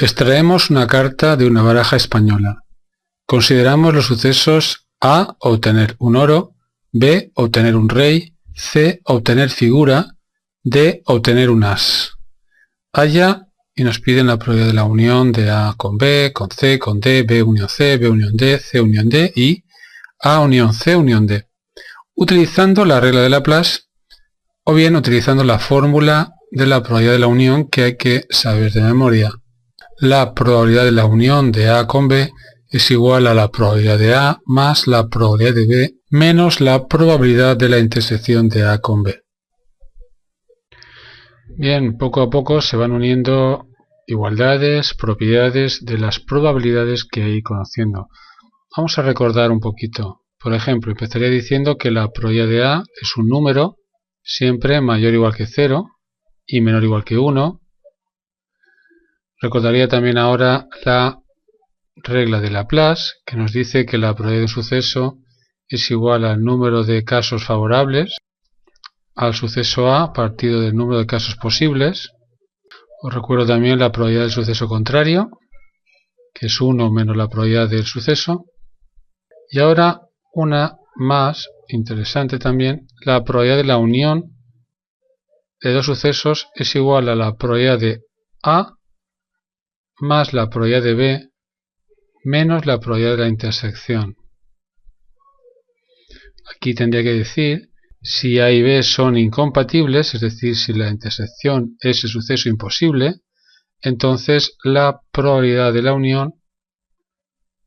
Extraemos una carta de una baraja española. Consideramos los sucesos A. Obtener un oro, B. Obtener un rey, C. Obtener figura, D. Obtener un as. Halla y nos piden la probabilidad de la unión de A con B, con C, con D, B unión C, B unión D, C unión D y A unión C unión D, utilizando la regla de Laplace o bien utilizando la fórmula de la probabilidad de la unión que hay que saber de memoria. La probabilidad de la unión de A con B es igual a la probabilidad de A más la probabilidad de B menos la probabilidad de la intersección de A con B. Bien, poco a poco se van uniendo igualdades, propiedades de las probabilidades que hay conociendo. Vamos a recordar un poquito. Por ejemplo, empezaría diciendo que la probabilidad de A es un número siempre mayor o igual que 0 y menor o igual que 1. Recordaría también ahora la regla de Laplace, que nos dice que la probabilidad de un suceso es igual al número de casos favorables al suceso A partido del número de casos posibles. Os recuerdo también la probabilidad del suceso contrario, que es 1 menos la probabilidad del suceso. Y ahora una más interesante también, la probabilidad de la unión de dos sucesos es igual a la probabilidad de A más la probabilidad de B menos la probabilidad de la intersección. Aquí tendría que decir si A y B son incompatibles, es decir, si la intersección es el suceso imposible, entonces la probabilidad de la unión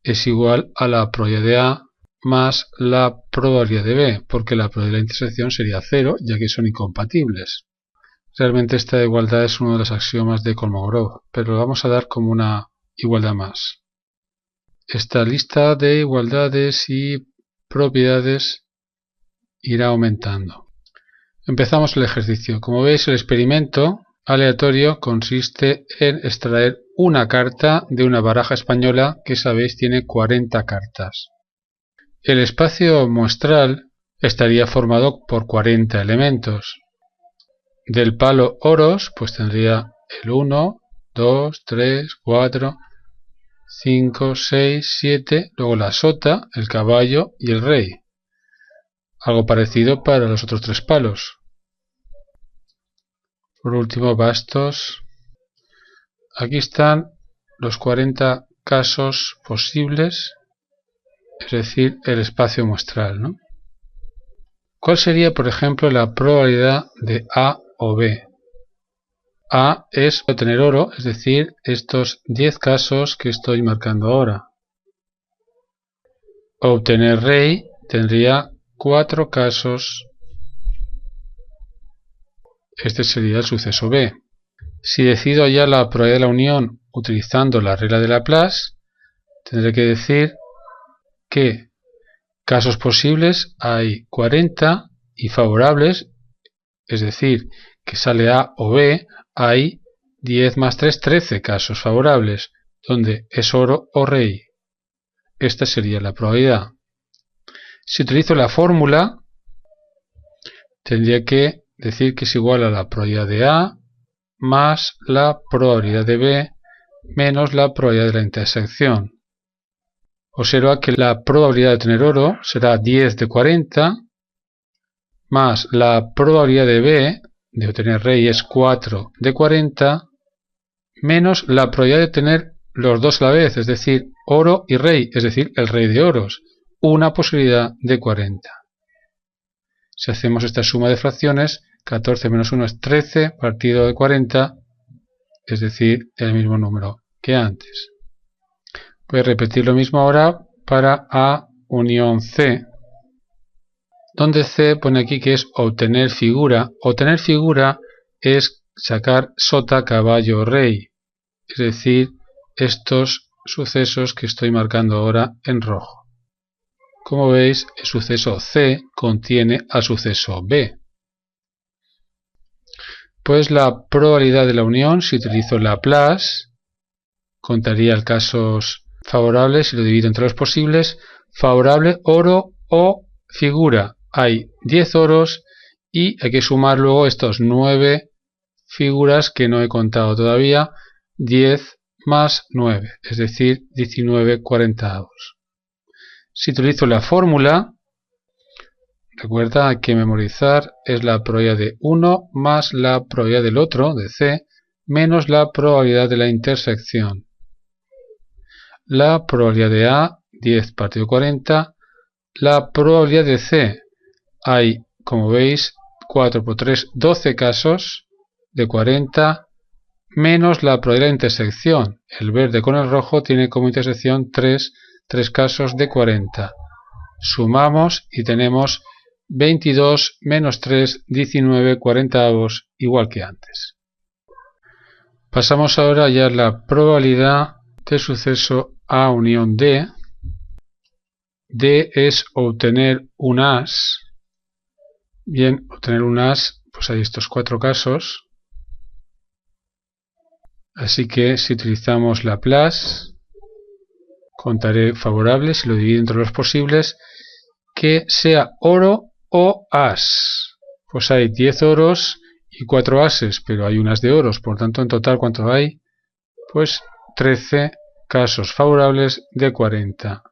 es igual a la probabilidad de A más la probabilidad de B, porque la probabilidad de la intersección sería 0, ya que son incompatibles. Realmente esta igualdad es uno de los axiomas de Kolmogorov, pero lo vamos a dar como una igualdad más. Esta lista de igualdades y propiedades irá aumentando. Empezamos el ejercicio. Como veis, el experimento aleatorio consiste en extraer una carta de una baraja española que sabéis tiene 40 cartas. El espacio muestral estaría formado por 40 elementos. Del palo oros, pues tendría el 1, 2, 3, 4, 5, 6, 7, luego la sota, el caballo y el rey. Algo parecido para los otros tres palos. Por último, bastos. Aquí están los 40 casos posibles, es decir, el espacio muestral, ¿no? ¿Cuál sería, por ejemplo, la probabilidad de A o B? A es obtener oro, es decir, estos 10 casos que estoy marcando ahora. Obtener rey tendría 4 casos. Este sería el suceso B. Si decido hallar la probabilidad de la unión utilizando la regla de Laplace, tendré que decir que casos posibles hay 40 y favorables, es decir, que sale A o B, hay 10 más 3, 13 casos favorables, donde es oro o rey. Esta sería la probabilidad. Si utilizo la fórmula, tendría que decir que es igual a la probabilidad de A más la probabilidad de B menos la probabilidad de la intersección. Observa que la probabilidad de tener oro será 10 de 40 más la probabilidad de B de obtener rey es 4 de 40 menos la probabilidad de tener los dos a la vez, es decir, oro y rey, es decir, el rey de oros, una posibilidad de 40. Si hacemos esta suma de fracciones, 14 menos 1 es 13 partido de 40, es decir, el mismo número que antes. Voy a repetir lo mismo ahora para A unión C, donde C pone aquí que es obtener figura. Obtener figura es sacar sota, caballo, rey, es decir, estos sucesos que estoy marcando ahora en rojo. Como veis, el suceso C contiene al suceso B. Pues la probabilidad de la unión, si utilizo Laplace, contaría el casos favorables y lo divido entre los posibles. Favorable, oro o figura. Hay 10 oros y hay que sumar luego estos 9 figuras que no he contado todavía. 10 más 9, es decir, 19/40. Si utilizo la fórmula, recuerda, hay que memorizar, es la probabilidad de uno más la probabilidad del otro, de C, menos la probabilidad de la intersección. La probabilidad de A, 10 partido 40. La probabilidad de C, hay, como veis, 4 por 3, 12 casos de 40, menos la probabilidad de intersección. El verde con el rojo tiene como intersección 3 casos de 40. Sumamos y tenemos 22 menos 3, 19/40, igual que antes. Pasamos ahora ya a la probabilidad de suceso A unión D. D es obtener un as. Bien, obtener un as, pues hay estos 4 casos. Así que si utilizamos Laplace, contaré favorable, si lo divido entre los posibles, que sea oro o as. Pues hay 10 oros y 4 ases, pero hay un as de oros, por tanto en total ¿cuánto hay? Pues 13 casos favorables de 40.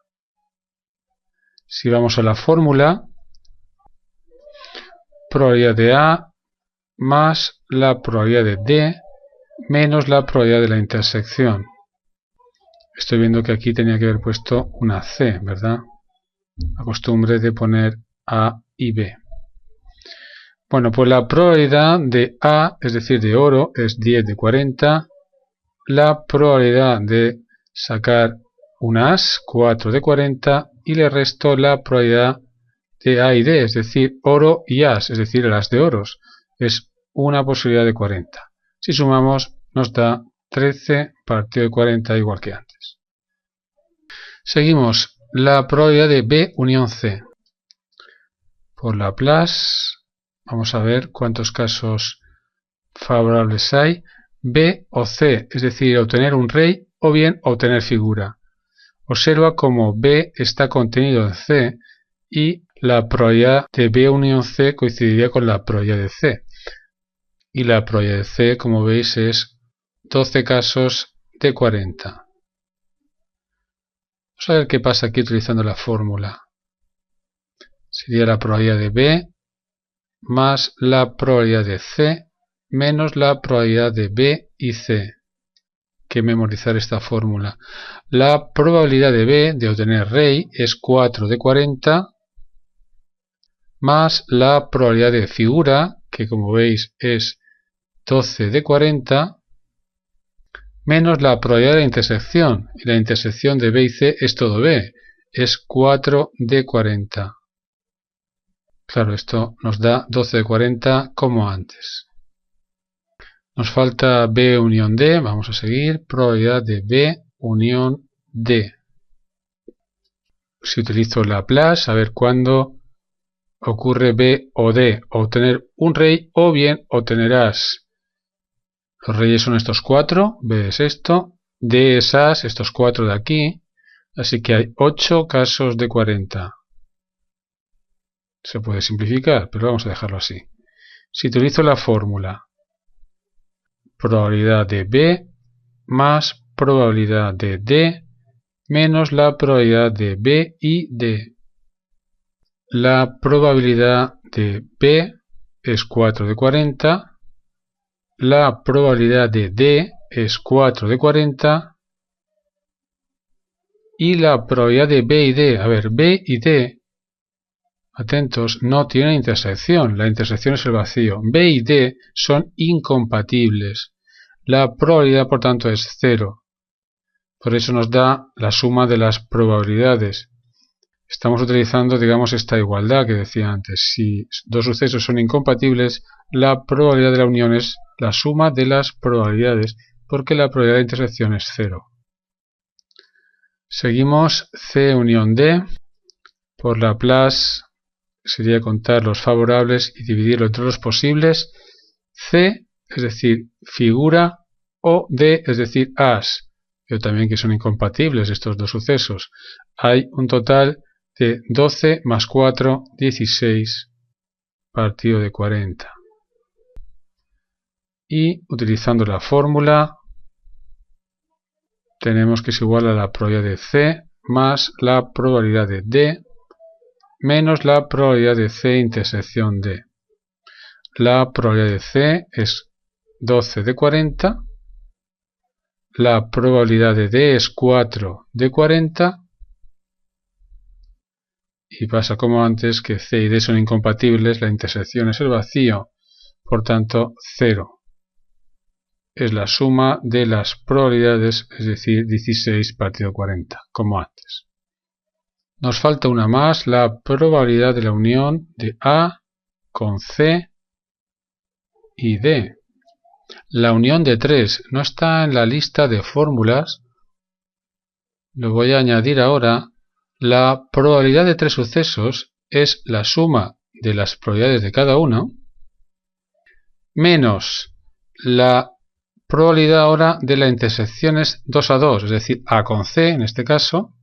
Si vamos a la fórmula, probabilidad de A más la probabilidad de D menos la probabilidad de la intersección. Estoy viendo que aquí tenía que haber puesto una C, ¿verdad? La costumbre de poner A y B. Bueno, pues la probabilidad de A, es decir, de oro, es 10/40. La probabilidad de sacar un as, 4/40. Y le resto la probabilidad de A y D, es decir, oro y as, es decir, el as de oros. Es una posibilidad de 40. Si sumamos, nos da 13 partido de 40, igual que antes. Seguimos. La probabilidad de B unión C. Por Laplace, vamos a ver cuántos casos favorables hay. B o C, es decir, obtener un rey o bien obtener figura. Observa cómo B está contenido en C y la probabilidad de B unión C coincidiría con la probabilidad de C. Y la probabilidad de C, como veis, es 12 casos de 40. Vamos a ver qué pasa aquí utilizando la fórmula. Sería la probabilidad de B más la probabilidad de C menos la probabilidad de B y C. Hay que memorizar esta fórmula. La probabilidad de B de obtener rey es 4/40 más la probabilidad de figura, que como veis es 12/40, menos la probabilidad de la intersección. Y la intersección de B y C es todo B, es 4/40. Claro, esto nos da 12/40 como antes. Nos falta B unión D, vamos a seguir. Probabilidad de B unión D. Si utilizo Laplace, a ver cuándo ocurre B o D, obtener un rey o bien obtener as. Los reyes son estos 4, B es esto, D es as, estos 4 de aquí, así que hay 8 casos de 40. Se puede simplificar, pero vamos a dejarlo así. Si utilizo la fórmula probabilidad de B más probabilidad de D menos la probabilidad de B y D. La probabilidad de B es 4/40. La probabilidad de D es 4/40. Y la probabilidad de B y D, a ver, B y D, atentos, no tienen intersección. La intersección es el vacío. B y D son incompatibles. La probabilidad, por tanto, es 0. Por eso nos da la suma de las probabilidades. Estamos utilizando, digamos, esta igualdad que decía antes. Si dos sucesos son incompatibles, la probabilidad de la unión es la suma de las probabilidades, porque la probabilidad de intersección es 0. Seguimos C unión D. Por Laplace sería contar los favorables y dividirlo entre los posibles. C, es decir, figura, o D, es decir, as. Pero también que son incompatibles estos dos sucesos. Hay un total de 12 más 4, 16 partido de 40. Y utilizando la fórmula, tenemos que es igual a la probabilidad de C más la probabilidad de D menos la probabilidad de C intersección D. La probabilidad de C es 12 de 40, la probabilidad de D es 4 de 40, y pasa como antes que C y D son incompatibles, la intersección es el vacío, por tanto 0. Es la suma de las probabilidades, es decir, 16 partido 40, como antes. Nos falta una más, la probabilidad de la unión de A con C y D. La unión de 3 no está en la lista de fórmulas. Lo voy a añadir ahora. La probabilidad de 3 sucesos es la suma de las probabilidades de cada uno menos la probabilidad ahora de la intersección es 2 a 2, es decir, A con C en este caso,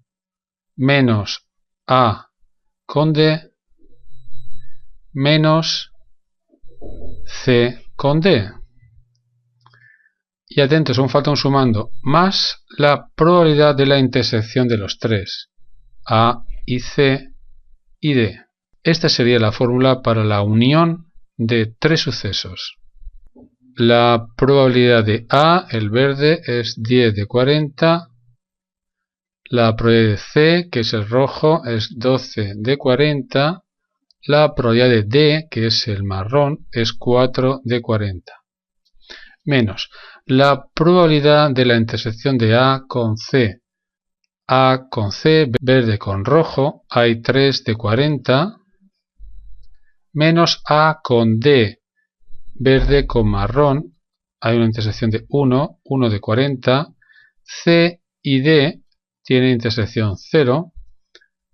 menos A con D, menos C con D. Y atentos, aún falta un sumando, más la probabilidad de la intersección de los tres, A y C y D. Esta sería la fórmula para la unión de 3 sucesos. La probabilidad de A, el verde, es 10 de 40. La probabilidad de C, que es el rojo, es 12 de 40. La probabilidad de D, que es el marrón, es 4 de 40. Menos la probabilidad de la intersección de A con C. A con C, verde con rojo, hay 3 de 40. Menos A con D, verde con marrón, hay una intersección de 1, 1 de 40, C y D tienen intersección 0,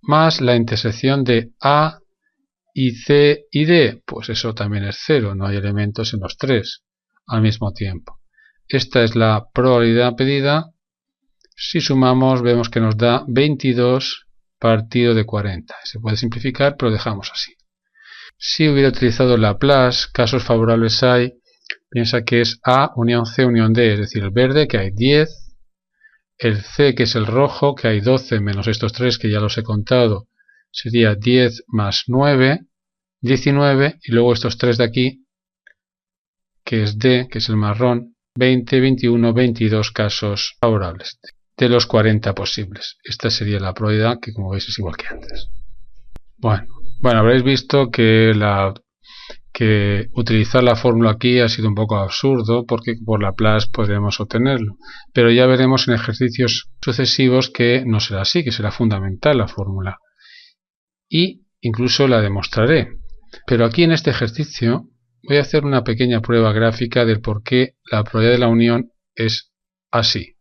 más la intersección de A y C y D, pues eso también es 0, no hay elementos en los tres al mismo tiempo. Esta es la probabilidad pedida. Si sumamos vemos que nos da 22 partido de 40. Se puede simplificar, pero dejamos así. Si hubiera utilizado Laplace, casos favorables hay, piensa que es A unión C unión D, es decir, el verde que hay 10, el C que es el rojo que hay 12 menos estos 3 que ya los he contado, sería 10 más 9, 19, y luego estos 3 de aquí, que es D, que es el marrón, 20, 21, 22 casos favorables de los 40 posibles. Esta sería la probabilidad que, como veis, es igual que antes. Bueno, habréis visto que utilizar la fórmula aquí ha sido un poco absurdo porque por Laplace podremos obtenerlo. Pero ya veremos en ejercicios sucesivos que no será así, que será fundamental la fórmula. Y incluso la demostraré. Pero aquí en este ejercicio voy a hacer una pequeña prueba gráfica del por qué la probabilidad de la unión es así.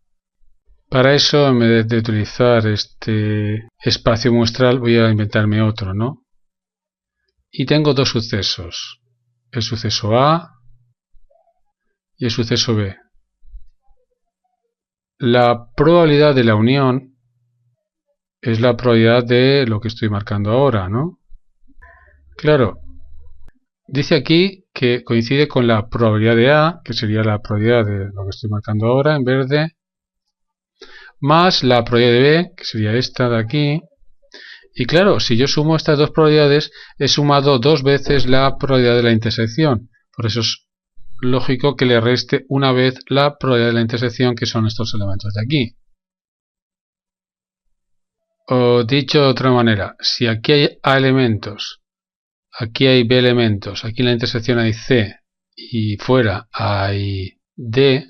Para eso, en vez de utilizar este espacio muestral, voy a inventarme otro, ¿no? Y tengo dos sucesos, el suceso A y el suceso B. La probabilidad de la unión es la probabilidad de lo que estoy marcando ahora, ¿no? Claro, dice aquí que coincide con la probabilidad de A, que sería la probabilidad de lo que estoy marcando ahora en verde, más la probabilidad de B, que sería esta de aquí. Y claro, si yo sumo estas dos probabilidades, he sumado dos veces la probabilidad de la intersección. Por eso es lógico que le reste una vez la probabilidad de la intersección, que son estos elementos de aquí. O dicho de otra manera, si aquí hay A elementos, aquí hay B elementos, aquí en la intersección hay C y fuera hay D,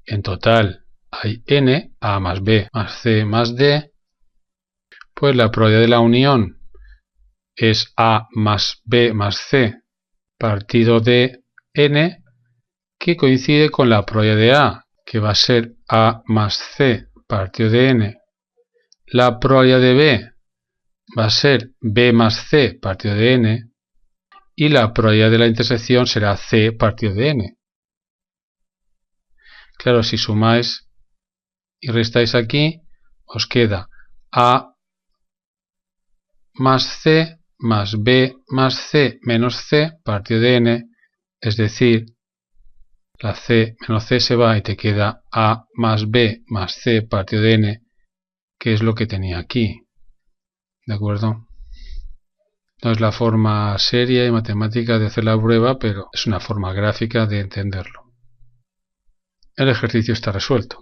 en total hay N, A más B más C más D, pues la probabilidad de la unión es A más B más C partido de N, que coincide con la probabilidad de A, que va a ser A más C partido de N. La probabilidad de B va a ser B más C partido de N. Y la probabilidad de la intersección será C partido de N. Claro, si sumáis y restáis aquí, os queda A más C más B más C menos C partido de N, es decir, La c menos c se va y te queda a más b más c partido de n, que es lo que tenía aquí. ¿De acuerdo? No es la forma seria y matemática de hacer la prueba, pero es una forma gráfica de entenderlo. El ejercicio está resuelto.